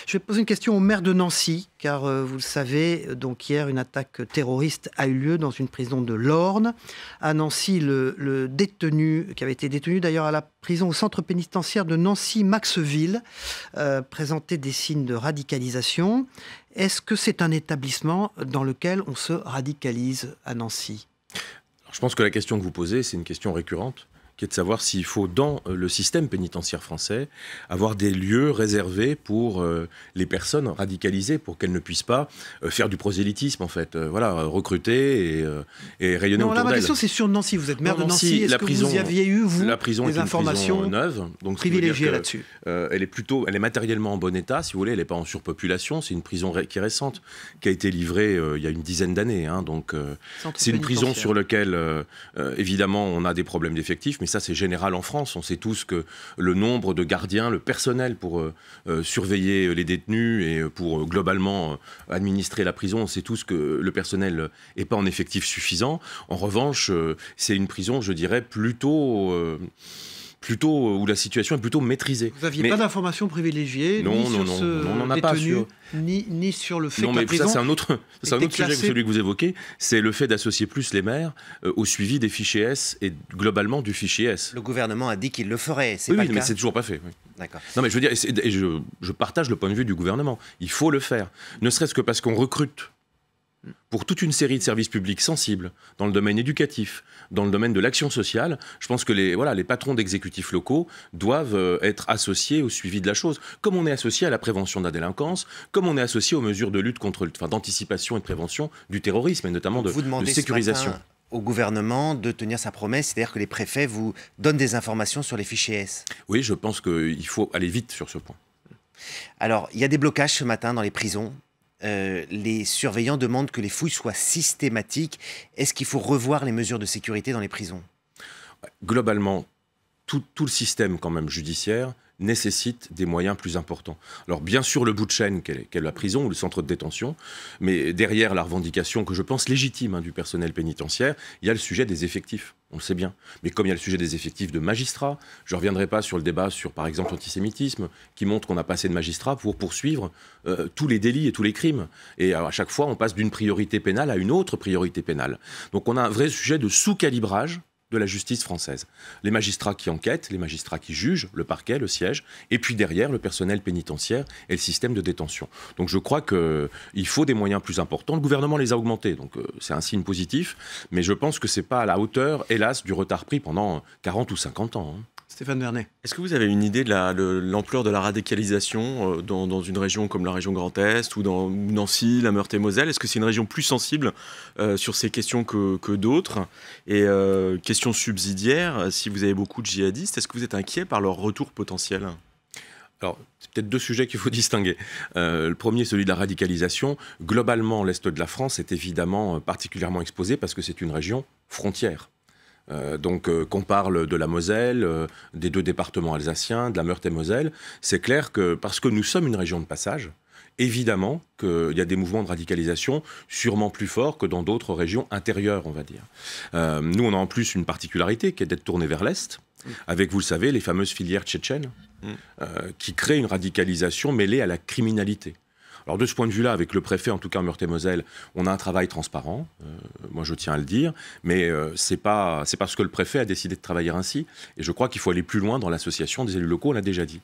Je vais poser une question au maire de Nancy, car vous le savez, donc hier, une attaque terroriste a eu lieu dans une prison de l'Orne. À Nancy, le détenu, qui avait été détenu d'ailleurs à la prison au centre pénitentiaire de Nancy-Maxville, présentait des signes de radicalisation. Est-ce que c'est un établissement dans lequel on se radicalise à Nancy ? Alors, je pense que la question que vous posez, c'est une question récurrente, qui est de savoir s'il faut, dans le système pénitentiaire français, avoir des lieux réservés pour les personnes radicalisées, pour qu'elles ne puissent pas faire du prosélytisme, en fait. Recruter et rayonner autour d'elles. Ma question, c'est sur Nancy. Vous êtes maire de Nancy. Est-ce que vous y aviez eu, vous, des informations neuve, donc privilégiées là-dessus? Elle est matériellement en bon état, si vous voulez. Elle n'est pas en surpopulation. C'est une prison qui est récente, qui a été livrée il y a une dizaine d'années. Donc, c'est une prison sur laquelle, évidemment, on a des problèmes d'effectifs, mais ça, c'est général en France. On sait tous que le nombre de gardiens, le personnel pour surveiller les détenus et pour globalement administrer la prison, on sait tous que le personnel n'est pas en effectif suffisant. En revanche, c'est une prison, je dirais, plutôt où la situation est plutôt maîtrisée. Vous n'aviez pas d'informations privilégiées non, ni sur ce on n'en a détenu, pas sur... ni sur le fait que la mais prison... ça, c'est un autre sujet que celui que vous évoquez. C'est le fait d'associer plus les maires au suivi des fichés S et globalement du fichier S. Le gouvernement a dit qu'il le ferait, c'est oui, pas oui, le mais cas. c'est toujours pas fait. Oui. D'accord. Non, mais je veux dire, je partage le point de vue du gouvernement. Il faut le faire. Ne serait-ce que parce qu'on recrute pour toute une série de services publics sensibles, dans le domaine éducatif, dans le domaine de l'action sociale. Je pense que les patrons d'exécutifs locaux doivent être associés au suivi de la chose, comme on est associé à la prévention de la délinquance, comme on est associé aux mesures de lutte d'anticipation et de prévention du terrorisme, et notamment de sécurisation. Ce matin au gouvernement de tenir sa promesse, c'est-à-dire que les préfets vous donnent des informations sur les fichiers S. Oui, je pense qu'il faut aller vite sur ce point. Alors, il y a des blocages ce matin dans les prisons. Les surveillants demandent que les fouilles soient systématiques. Est-ce qu'il faut revoir les mesures de sécurité dans les prisons? Globalement, tout le système quand même judiciaire nécessite des moyens plus importants. Alors bien sûr le bout de chaîne qu'est la prison ou le centre de détention, mais derrière la revendication que je pense légitime du personnel pénitentiaire, il y a le sujet des effectifs, on le sait bien. Mais comme il y a le sujet des effectifs de magistrats, je ne reviendrai pas sur le débat sur par exemple l'antisémitisme, qui montre qu'on n'a pas assez de magistrats pour poursuivre tous les délits et tous les crimes. Et à chaque fois on passe d'une priorité pénale à une autre priorité pénale. Donc on a un vrai sujet de sous-calibrage de la justice française. Les magistrats qui enquêtent, les magistrats qui jugent, le parquet, le siège, et puis derrière, le personnel pénitentiaire et le système de détention. Donc je crois qu'il faut des moyens plus importants. Le gouvernement les a augmentés, donc c'est un signe positif, mais je pense que ce n'est pas à la hauteur, hélas, du retard pris pendant 40 ou 50 ans. Stéphane Vernet. Est-ce que vous avez une idée de l'ampleur de la radicalisation dans une région comme la région Grand Est ou dans Nancy, la Meurthe-et-Moselle? Est-ce que c'est une région plus sensible sur ces questions que d'autres? Et question subsidiaire, si vous avez beaucoup de djihadistes, est-ce que vous êtes inquiet par leur retour potentiel? Alors, c'est peut-être deux sujets qu'il faut distinguer. Le premier, celui de la radicalisation. Globalement, l'Est de la France est évidemment particulièrement exposé parce que c'est une région frontière. Donc qu'on parle de la Moselle, des deux départements alsaciens, de la Meurthe-et-Moselle, c'est clair que parce que nous sommes une région de passage, évidemment qu'il y a des mouvements de radicalisation sûrement plus forts que dans d'autres régions intérieures, on va dire. Nous, on a en plus une particularité qui est d'être tourné vers l'Est, avec, vous le savez, les fameuses filières tchétchènes, qui créent une radicalisation mêlée à la criminalité. Alors de ce point de vue-là, avec le préfet, en tout cas en Meurthe-et-Moselle, on a un travail transparent, moi je tiens à le dire, mais c'est parce que le préfet a décidé de travailler ainsi, et je crois qu'il faut aller plus loin dans l'association des élus locaux, on l'a déjà dit.